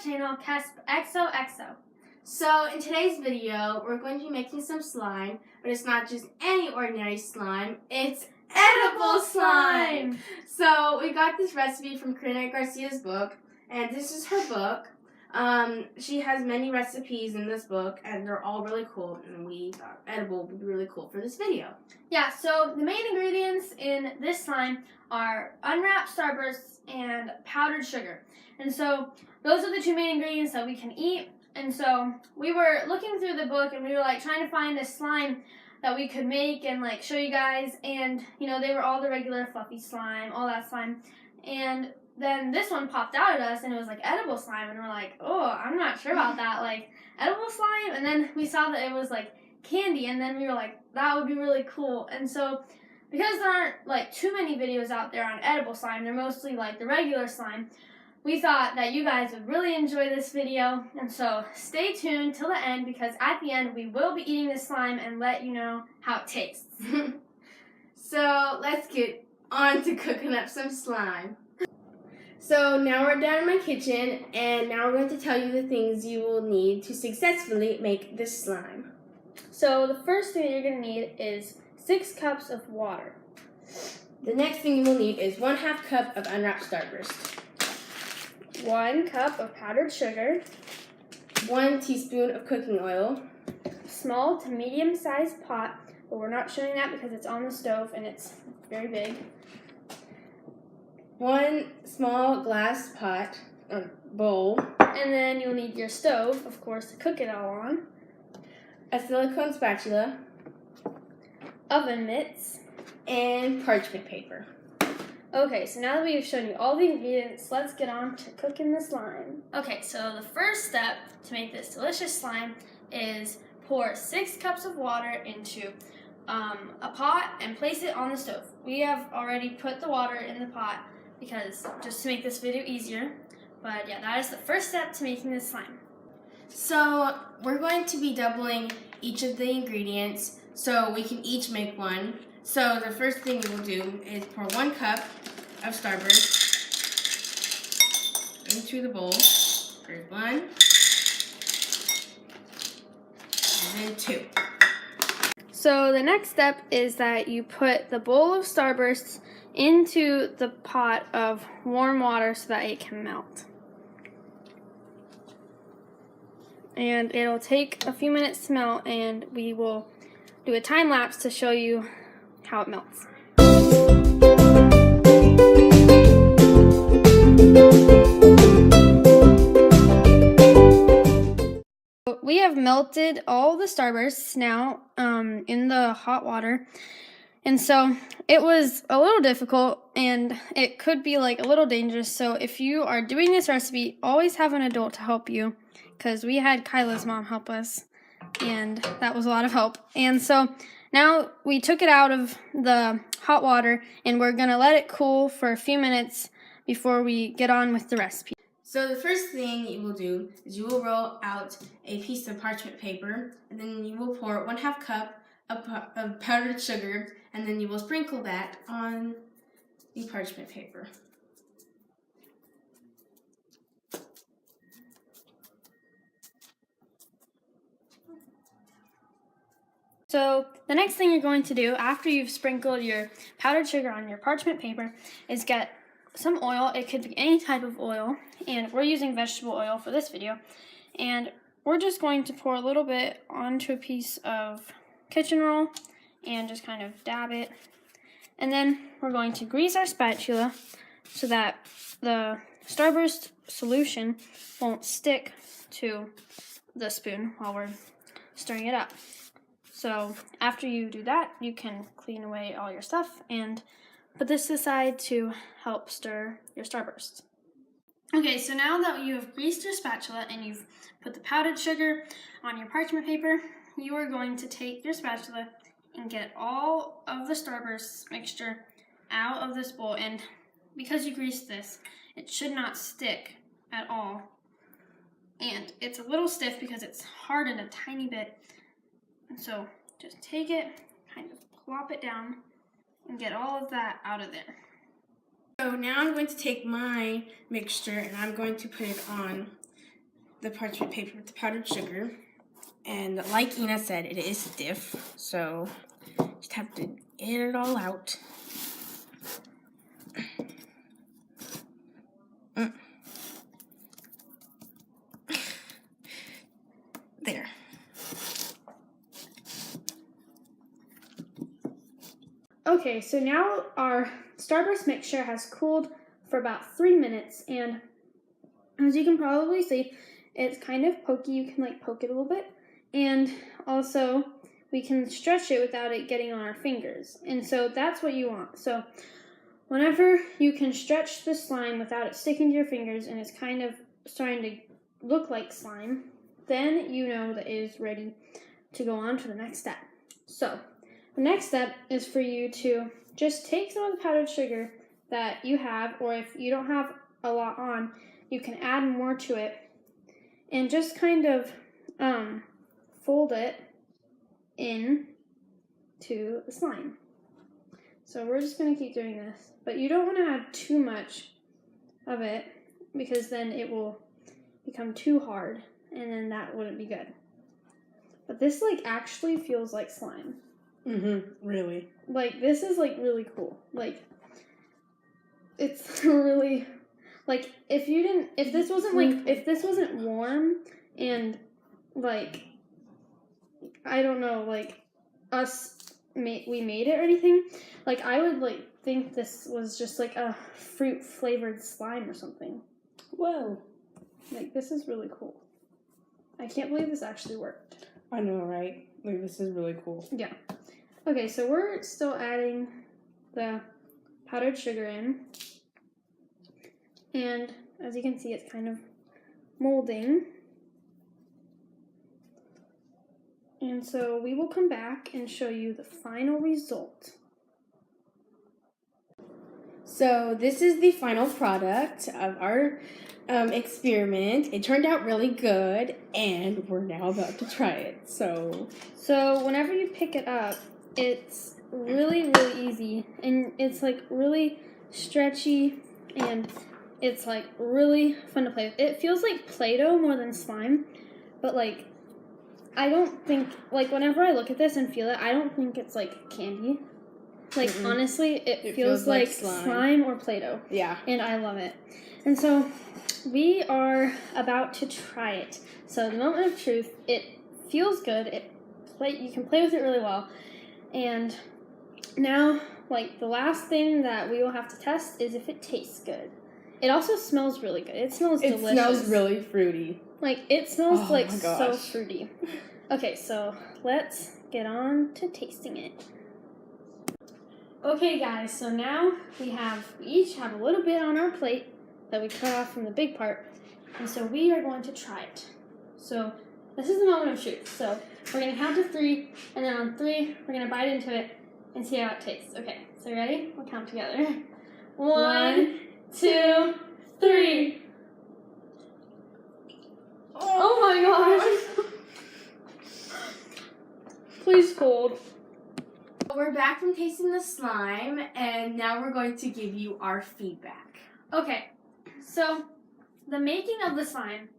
channel, XOXO. So in today's video, we're going to be making some slime, but it's not just any ordinary slime, it's edible slime! So we got this recipe from Karina Garcia's book, and this is her book. She has many recipes in this book, and they're all really cool, and we thought edible would be really cool for this video. Yeah, so the main ingredients in this slime are unwrapped starbursts and powdered sugar. And so those are the two main ingredients that we can eat. And so we were looking through the book and we were like trying to find this slime that we could make and like show you guys. And you know, they were all the regular fluffy slime, all that slime. And then this one popped out at us and it was like edible slime. And we're like, oh, I'm not sure about that. Like edible slime? And then we saw that it was like candy. And then we were like, that would be really cool. And so because there aren't like too many videos out there on edible slime, they're mostly like the regular slime, we thought that you guys would really enjoy this video, and so stay tuned till the end because at the end we will be eating this slime and let you know how it tastes. So let's get on to cooking up some slime. So now we're down in my kitchen, and now we're going to tell you the things you will need to successfully make this slime. So the first thing you're going to need is 6 cups of water. The next thing you will need is 1/2 cup of unwrapped starburst. 1 cup of powdered sugar, 1 teaspoon of cooking oil, small to medium-sized pot, but we're not showing that because it's on the stove and it's very big. 1 small glass pot or bowl, and then you'll need your stove, of course, to cook it all on, a silicone spatula, oven mitts, and parchment paper. Okay, so now that we've shown you all the ingredients, let's get on to cooking the slime. Okay, so the first step to make this delicious slime is pour 6 cups of water into a pot and place it on the stove. We have already put the water in the pot because just to make this video easier. But yeah, that is the first step to making this slime. So we're going to be doubling each of the ingredients so we can each make one. So the first thing we will do is pour 1 cup of starburst into the bowl. There's 1, and then 2. So the next step is that you put the bowl of starbursts into the pot of warm water so that it can melt. And it'll take a few minutes to melt, and we will do a time lapse to show you how it melts. We have melted all the starbursts now in the hot water, and so it was a little difficult and it could be like a little dangerous. So if you are doing this recipe, always have an adult to help you, because we had Kyla's mom help us and that was a lot of help. And so now we took it out of the hot water and we're going to let it cool for a few minutes before we get on with the recipe. So the first thing you will do is you will roll out a piece of parchment paper, and then you will pour 1/2 cup of powdered sugar, and then you will sprinkle that on the parchment paper. So the next thing you're going to do after you've sprinkled your powdered sugar on your parchment paper is get some oil. It could be any type of oil, and we're using vegetable oil for this video. And we're just going to pour a little bit onto a piece of kitchen roll and just kind of dab it. And then we're going to grease our spatula so that the starburst solution won't stick to the spoon while we're stirring it up. So after you do that, you can clean away all your stuff and put this aside to help stir your starbursts. Okay, so now that you have greased your spatula and you've put the powdered sugar on your parchment paper, you are going to take your spatula and get all of the starburst mixture out of this bowl. And because you greased this, it should not stick at all. And it's a little stiff because it's hardened a tiny bit. So just take it, kind of plop it down, and get all of that out of there. So now I'm going to take my mixture and I'm going to put it on the parchment paper with the powdered sugar. And like Ina said, it is stiff, so just have to get it all out. There. Okay, so now our starburst mixture has cooled for about 3 minutes, and as you can probably see, it's kind of pokey. You can like poke it a little bit, and also we can stretch it without it getting on our fingers, and so that's what you want. So whenever you can stretch the slime without it sticking to your fingers and it's kind of starting to look like slime, then you know that it is ready to go on to the next step. So the next step is for you to just take some of the powdered sugar that you have, or if you don't have a lot on, you can add more to it, and just kind of fold it in to the slime. So we're just going to keep doing this, but you don't want to add too much of it because then it will become too hard, and then that wouldn't be good. But this like actually feels like slime. Really. Like this is like really cool. Like it's really like if this wasn't warm and like I don't know, like we made it or anything, like I would like think this was just like a fruit flavored slime or something. Whoa. Like this is really cool. I can't believe this actually worked. I know, right? Like this is really cool. Yeah. Okay, so we're still adding the powdered sugar in. And as you can see, it's kind of molding. And so we will come back and show you the final result. So this is the final product of our experiment. It turned out really good, and we're now about to try it. So whenever you pick it up, it's really, really easy, and it's like really stretchy, and it's like really fun to play with. It feels like Play-Doh more than slime, but like I don't think, like whenever I look at this and feel it, I don't think it's like candy. Like honestly, it feels like slime or Play-Doh. Yeah. And I love it. And so we are about to try it. So the moment of truth, it feels good. You can play with it really well. And now, like the last thing that we will have to test is if it tastes good. It also smells really good. It smells delicious. It smells really fruity. Like it smells like so fruity. Okay, so let's get on to tasting it. Okay guys, so now we each have a little bit on our plate that we cut off from the big part, and so we are going to try it. So this is the moment of truth. So we're going to count to 3, and then on 3, we're going to bite into it and see how it tastes. Okay, so ready? We'll count together. 1, 2, 3. Oh my gosh. Please hold. We're back from tasting the slime, and now we're going to give you our feedback. Okay, so the making of the slime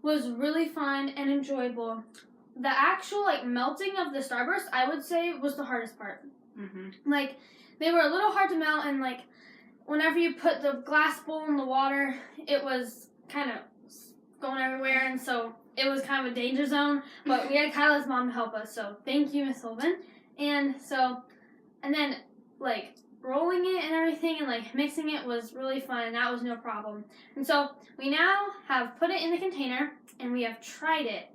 was really fun and enjoyable. The actual like melting of the starburst, I would say, was the hardest part. Like they were a little hard to melt, and like whenever you put the glass bowl in the water, it was kind of going everywhere, and so it was kind of a danger zone. But we had Kyla's mom to help us, so thank you, Miss Holman. And then like rolling it and everything and like mixing it was really fun, and that was no problem. And so we now have put it in the container and we have tried it.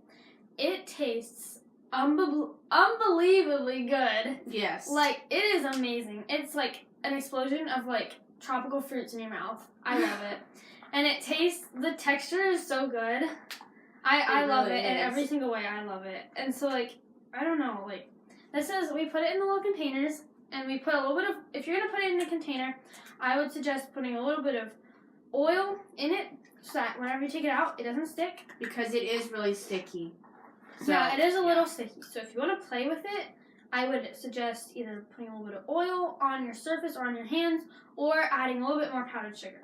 It tastes unbelievably good. Yes. Like it is amazing. It's like an explosion of like tropical fruits in your mouth. I love it. And the texture is so good. I love it in every single way. I love it. And so like, I don't know, like we put it in the little containers, and we put a little bit of, if you're going to put it in the container, I would suggest putting a little bit of oil in it so that whenever you take it out, it doesn't stick. Because it is really sticky. So, yeah, it is a little sticky. So if you want to play with it, I would suggest either putting a little bit of oil on your surface or on your hands, or adding a little bit more powdered sugar.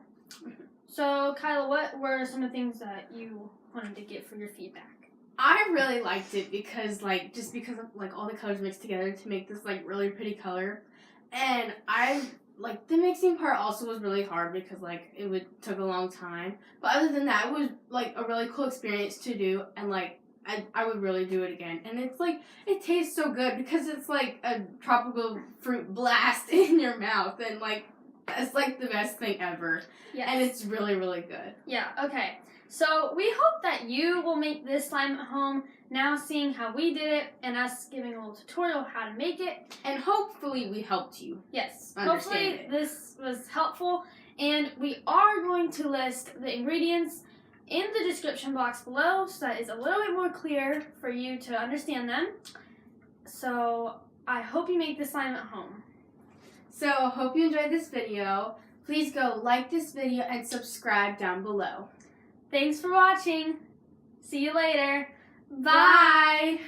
So, Kyla, what were some of the things that you wanted to give for your feedback? I really liked it because of all the colors mixed together to make this really pretty color. And the mixing part also was really hard because took a long time. But other than that, it was a really cool experience to do, and I would really do it again. And it's it tastes so good because it's a tropical fruit blast in your mouth, and it's the best thing ever. Yes. And it's really, really good. Yeah, okay. So we hope that you will make this slime at home, now seeing how we did it and us giving a little tutorial how to make it. And hopefully we helped you. Yes. Understand Hopefully it. this was helpful, and we are going to list the ingredients in the description box below so that it's a little bit more clear for you to understand them. So I hope you make this slime at home. So hope you enjoyed this video. Please go like this video and subscribe down below. Thanks for watching. See you later. Bye.